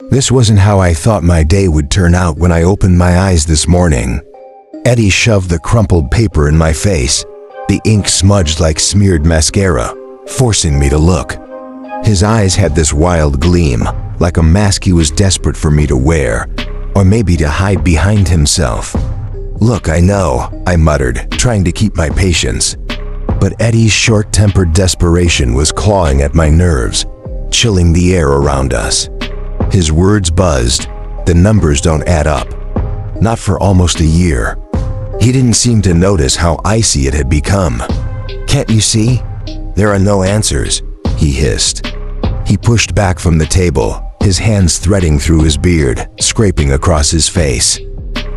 This wasn't how I thought my day would turn out when I opened my eyes this morning. Eddie shoved the crumpled paper in my face, the ink smudged like smeared mascara, forcing me to look. His eyes had this wild gleam, like a mask he was desperate for me to wear, or maybe to hide behind himself. "Look, I know," I muttered, trying to keep my patience. But Eddie's short-tempered desperation was clawing at my nerves, chilling the air around us. His words buzzed. "The numbers don't add up." Not for almost a year. He didn't seem to notice how icy it had become. "Can't you see? There are no answers," he hissed. He pushed back from the table, his hands threading through his beard, scraping across his face.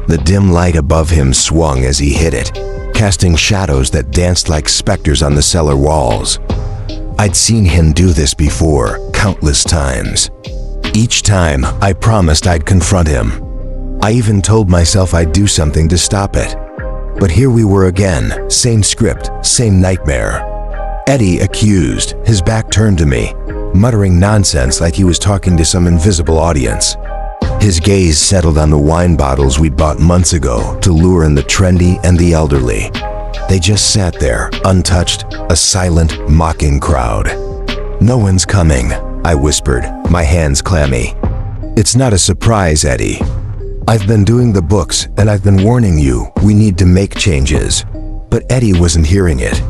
The dim light above him swung as he hit it, casting shadows that danced like specters on the cellar walls. I'd seen him do this before, countless times. Each time, I promised I'd confront him. I even told myself I'd do something to stop it. But here we were again, same script, same nightmare. Eddie accused, his back turned to me, muttering nonsense like he was talking to some invisible audience. His gaze settled on the wine bottles we'd bought months ago to lure in the trendy and the elderly. They just sat there, untouched, a silent, mocking crowd. "No one's coming," I whispered, my hands clammy. "It's not a surprise, Eddie. I've been doing the books and I've been warning you, we need to make changes." But Eddie wasn't hearing it.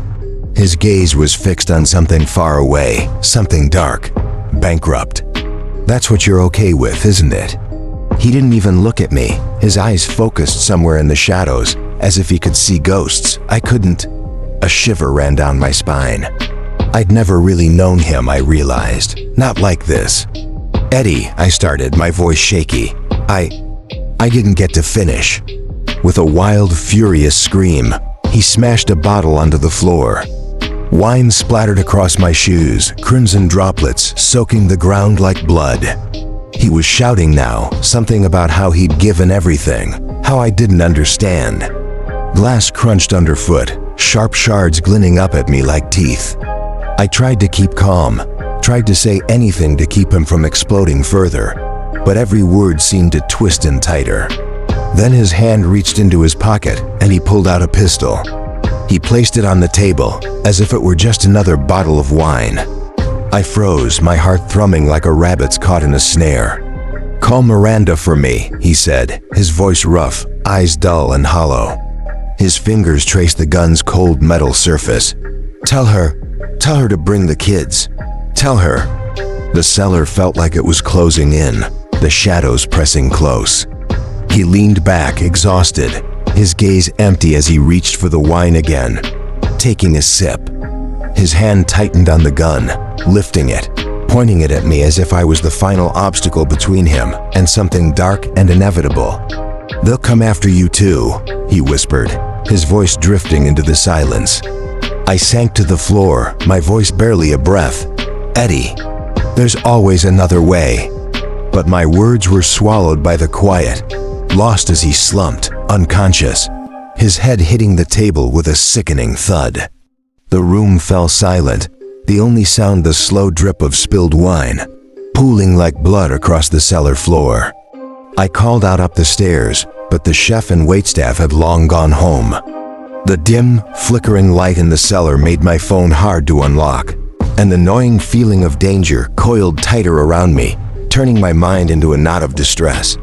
His gaze was fixed on something far away, something dark, bankrupt. "That's what you're okay with, isn't it?" He didn't even look at me, his eyes focused somewhere in the shadows, as if he could see ghosts. I couldn't. A shiver ran down my spine. I'd never really known him, I realized. Not like this. "Eddie," I started, my voice shaky. I didn't get to finish. With a wild, furious scream, he smashed a bottle onto the floor. Wine splattered across my shoes, crimson droplets soaking the ground like blood. He was shouting now, something about how he'd given everything, how I didn't understand. Glass crunched underfoot, sharp shards glinting up at me like teeth. I tried to keep calm, tried to say anything to keep him from exploding further, but every word seemed to twist in tighter. Then his hand reached into his pocket and he pulled out a pistol. He placed it on the table, as if it were just another bottle of wine. I froze, my heart thrumming like a rabbit's caught in a snare. "Call Miranda for me," he said, his voice rough, eyes dull and hollow. His fingers traced the gun's cold metal surface. Tell her to bring the kids. Tell her." The cellar felt like it was closing in, the shadows pressing close. He leaned back, exhausted, his gaze empty as he reached for the wine again, taking a sip. His hand tightened on the gun, lifting it, pointing it at me as if I was the final obstacle between him and something dark and inevitable. "They'll come after you too," he whispered, his voice drifting into the silence. I sank to the floor, my voice barely a breath. "Eddie, there's always another way." But my words were swallowed by the quiet, lost as he slumped, unconscious, his head hitting the table with a sickening thud. The room fell silent, the only sound the slow drip of spilled wine, pooling like blood across the cellar floor. I called out up the stairs, but the chef and waitstaff had long gone home. The dim, flickering light in the cellar made my phone hard to unlock, and the gnawing feeling of danger coiled tighter around me, turning my mind into a knot of distress.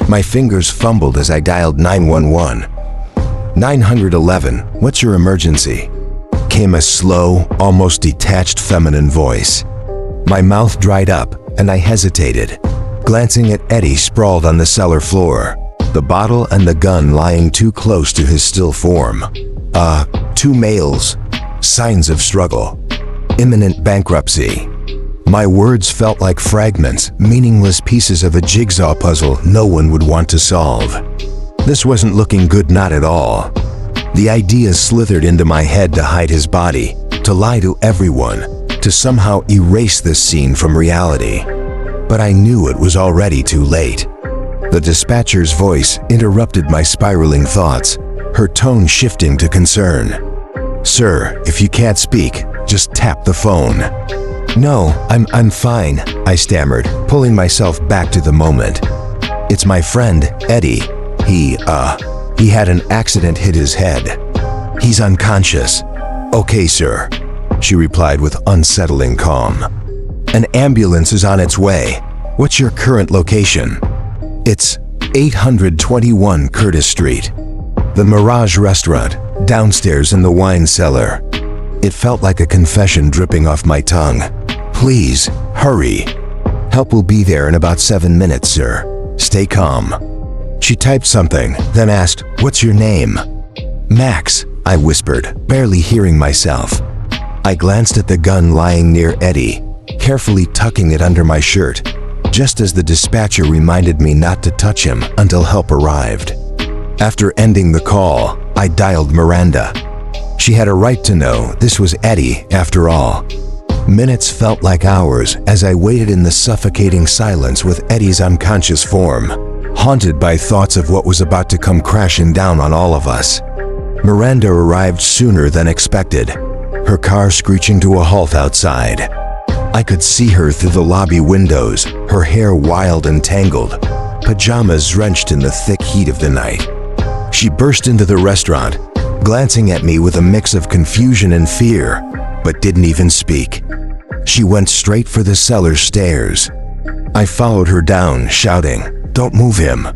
My fingers fumbled as I dialed 911. 911, what's your emergency?" Came a slow, almost detached feminine voice. My mouth dried up, and I hesitated, glancing at Eddie sprawled on the cellar floor, the bottle and the gun lying too close to his still form. Two males. Signs of struggle. Imminent bankruptcy. My words felt like fragments, meaningless pieces of a jigsaw puzzle no one would want to solve. This wasn't looking good, not at all. The ideas slithered into my head to hide his body, to lie to everyone, to somehow erase this scene from reality. But I knew it was already too late. The dispatcher's voice interrupted my spiraling thoughts, her tone shifting to concern. "Sir, if you can't speak, just tap the phone." No, I'm fine, I stammered, pulling myself back to the moment. It's my friend, Eddie. He had an accident, hit his head. He's unconscious. Okay, sir, she replied with unsettling calm. An ambulance is on its way. What's your current location? It's 821 Curtis Street. The Mirage Restaurant, downstairs in the wine cellar. It felt like a confession dripping off my tongue. Please, hurry. Help will be there in about 7 minutes, sir. Stay calm. She typed something, then asked, "What's your name?" "Max," I whispered, barely hearing myself. I glanced at the gun lying near Eddie, carefully tucking it under my shirt, just as the dispatcher reminded me not to touch him until help arrived. After ending the call, I dialed Miranda. She had a right to know this was Eddie after all. Minutes felt like hours as I waited in the suffocating silence with Eddie's unconscious form, haunted by thoughts of what was about to come crashing down on all of us. Miranda arrived sooner than expected, her car screeching to a halt outside. I could see her through the lobby windows, her hair wild and tangled, pajamas drenched in the thick heat of the night. She burst into the restaurant, glancing at me with a mix of confusion and fear, but didn't even speak. She went straight for the cellar stairs. I followed her down, shouting, "Don't move him."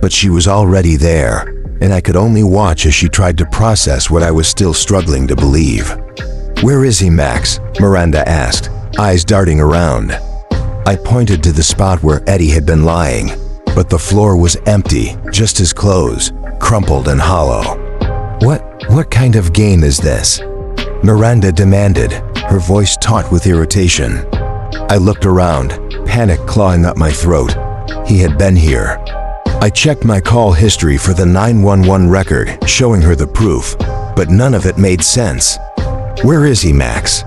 But she was already there, and I could only watch as she tried to process what I was still struggling to believe. "Where is he, Max?" Miranda asked, eyes darting around. I pointed to the spot where Eddie had been lying, but the floor was empty, just his clothes, crumpled and hollow. What kind of game is this?" Miranda demanded, her voice taut with irritation. I looked around, panic clawing up my throat. He had been here. I checked my call history for the 911 record, showing her the proof, but none of it made sense. "Where is he, Max?"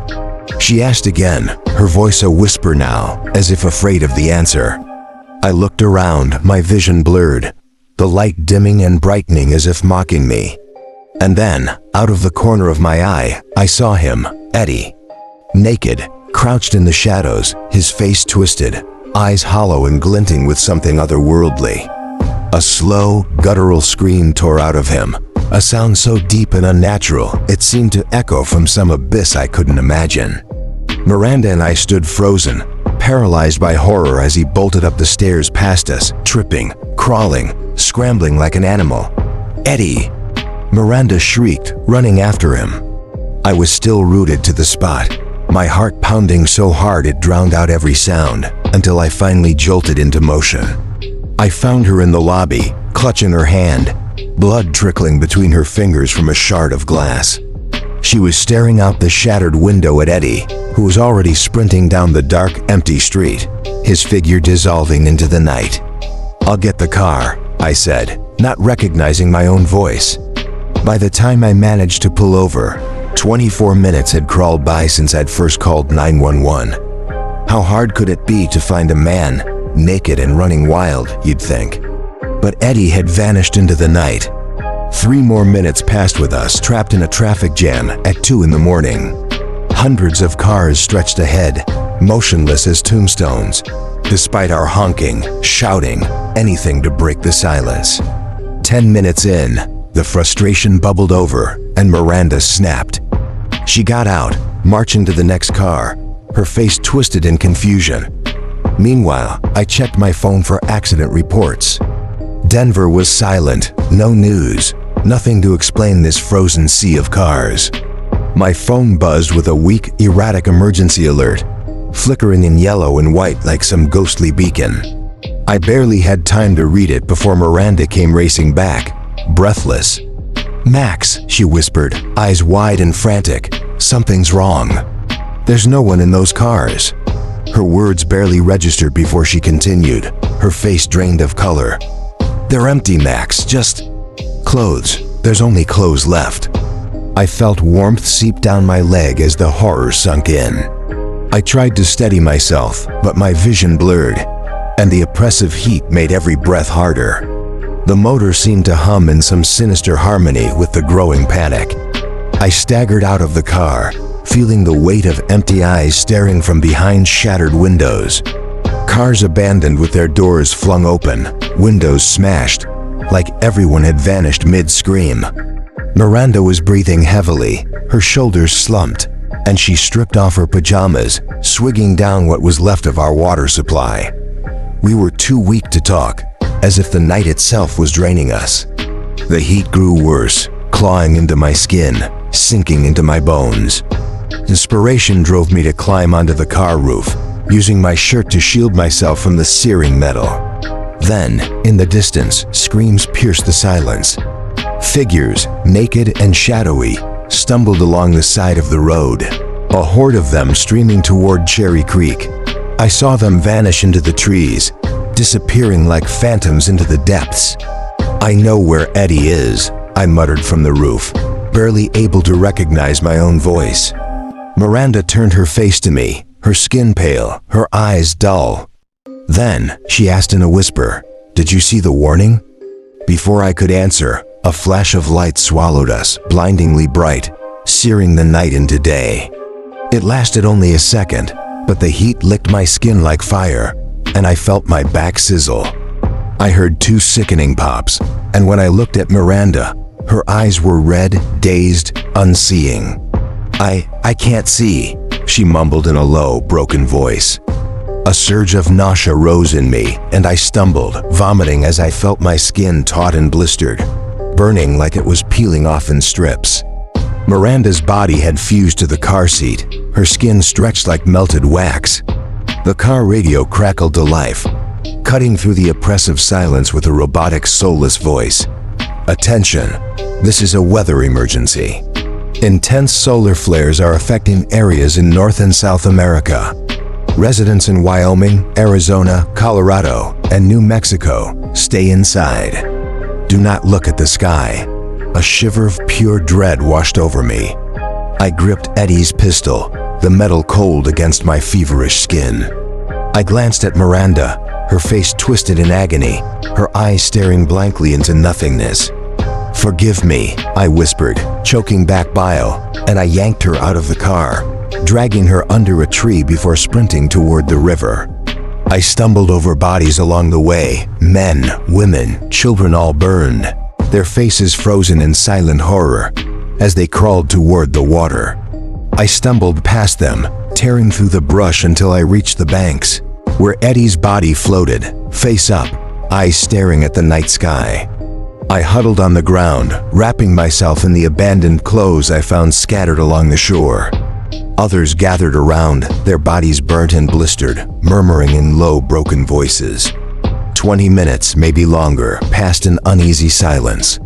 She asked again, her voice a whisper now, as if afraid of the answer. I looked around, my vision blurred, the light dimming and brightening as if mocking me. And then, out of the corner of my eye, I saw him, Eddie. Naked, crouched in the shadows, his face twisted, eyes hollow and glinting with something otherworldly. A slow, guttural scream tore out of him, a sound so deep and unnatural it seemed to echo from some abyss I couldn't imagine. Miranda and I stood frozen, paralyzed by horror as he bolted up the stairs past us, tripping, crawling, scrambling like an animal. "Eddie!" Miranda shrieked, running after him. I was still rooted to the spot, my heart pounding so hard it drowned out every sound, until I finally jolted into motion. I found her in the lobby, clutching her hand, blood trickling between her fingers from a shard of glass. She was staring out the shattered window at Eddie, who was already sprinting down the dark, empty street, his figure dissolving into the night. "I'll get the car," I said, not recognizing my own voice. By the time I managed to pull over, 24 minutes had crawled by since I'd first called 911. How hard could it be to find a man, naked and running wild, you'd think? But Eddie had vanished into the night. 3 more minutes passed with us trapped in a traffic jam at 2 in the morning. Hundreds of cars stretched ahead, motionless as tombstones, despite our honking, shouting, anything to break the silence. 10 minutes in, the frustration bubbled over and Miranda snapped. She got out, marching to the next car, her face twisted in confusion. Meanwhile, I checked my phone for accident reports. Denver was silent, no news, nothing to explain this frozen sea of cars. My phone buzzed with a weak, erratic emergency alert, flickering in yellow and white like some ghostly beacon. I barely had time to read it before Miranda came racing back, breathless. "Max," she whispered, eyes wide and frantic, "something's wrong. There's no one in those cars." Her words barely registered before she continued, her face drained of color. "They're empty, Max, just clothes. There's only clothes left." I felt warmth seep down my leg as the horror sunk in. I tried to steady myself, but my vision blurred, and the oppressive heat made every breath harder. The motor seemed to hum in some sinister harmony with the growing panic. I staggered out of the car, feeling the weight of empty eyes staring from behind shattered windows. Cars abandoned with their doors flung open, windows smashed, like everyone had vanished mid-scream. Miranda was breathing heavily, her shoulders slumped, and she stripped off her pajamas, swigging down what was left of our water supply. We were too weak to talk, as if the night itself was draining us. The heat grew worse, clawing into my skin, sinking into my bones. Desperation drove me to climb onto the car roof, using my shirt to shield myself from the searing metal. Then, in the distance, screams pierced the silence. Figures, naked and shadowy, stumbled along the side of the road, a horde of them streaming toward Cherry Creek. I saw them vanish into the trees, disappearing like phantoms into the depths. "I know where Eddie is," I muttered from the roof, barely able to recognize my own voice. Miranda turned her face to me, her skin pale, her eyes dull. Then, she asked in a whisper, "Did you see the warning?" Before I could answer, a flash of light swallowed us, blindingly bright, searing the night into day. It lasted only a second, but the heat licked my skin like fire, and I felt my back sizzle. I heard 2 sickening pops, and when I looked at Miranda, her eyes were red, dazed, unseeing. I can't see," she mumbled in a low, broken voice. A surge of nausea rose in me, and I stumbled, vomiting as I felt my skin taut and blistered, burning like it was peeling off in strips. Miranda's body had fused to the car seat, her skin stretched like melted wax. The car radio crackled to life, cutting through the oppressive silence with a robotic, soulless voice. "Attention, this is a weather emergency. Intense solar flares are affecting areas in North and South America. Residents in Wyoming, Arizona, Colorado, and New Mexico, stay inside. Do not look at the sky." A shiver of pure dread washed over me. I gripped Eddie's pistol, the metal cold against my feverish skin. I glanced at Miranda, her face twisted in agony, her eyes staring blankly into nothingness. "Forgive me," I whispered, choking back bile, and I yanked her out of the car, dragging her under a tree before sprinting toward the river. I stumbled over bodies along the way, men, women, children all burned, their faces frozen in silent horror as they crawled toward the water. I stumbled past them, tearing through the brush until I reached the banks, where Eddie's body floated, face up, eyes staring at the night sky. I huddled on the ground, wrapping myself in the abandoned clothes I found scattered along the shore. Others gathered around, their bodies burnt and blistered, murmuring in low, broken voices. 20 minutes, maybe longer, passed in uneasy silence.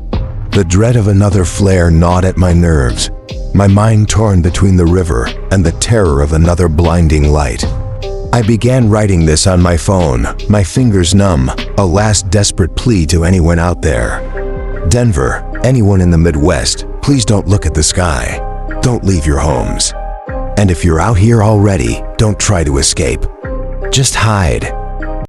The dread of another flare gnawed at my nerves, my mind torn between the river and the terror of another blinding light. I began writing this on my phone, my fingers numb, a last desperate plea to anyone out there. Denver, anyone in the Midwest, please don't look at the sky. Don't leave your homes. And if you're out here already, don't try to escape. Just hide.